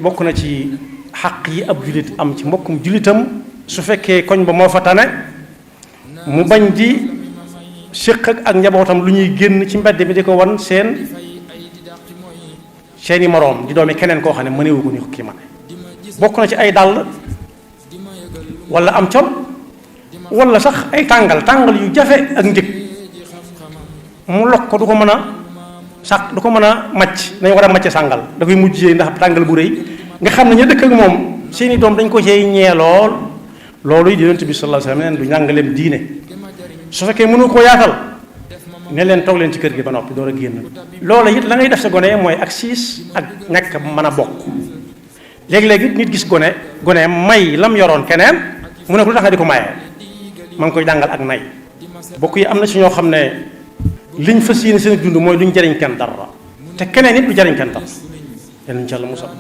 bokk na ci xaq yi ab julit am ci mbokkum julitam su fekkee koñ ba moo fa tane mu bañ di séq ak njabootam lu ñuy génn ci mbedd bi di ko wan seeni moroom di doomi keneen koo xam ne mënewu ko ni ko kii ma ne bokk na ci ay dàll wala am col wala sax ay tàngal yu jafe ak njëg mu lokk ko du ko mën a sax du ko mën a macc nañ war a macc sàngal da koy mujjee ndax tàngal bu rëy nga xam ne ña dëkk ak moom seeni doom dañ ko cey ñee lool loolu yi Yonent bi sallallahu alayhi wasallam du njàngaleem diine su fekkee mënu koo yaatal ne leen toog leen ci kër gi ba noppi door a génn loola it la ngay def sa gone mooy ak siis ak ñàkk mën a bokk léegi-léegi nit gis gone may lam yoroon keneen mu ne ko lu tax nga di ko mayee ma ngi koy jàngal ak nay bokk yi am na si ñoo xam ne liñ fas yéene seen dund mooy duñ jariñ kenn dara te keneen it du jariñ kenn dara yal nañu ci Yàlla musal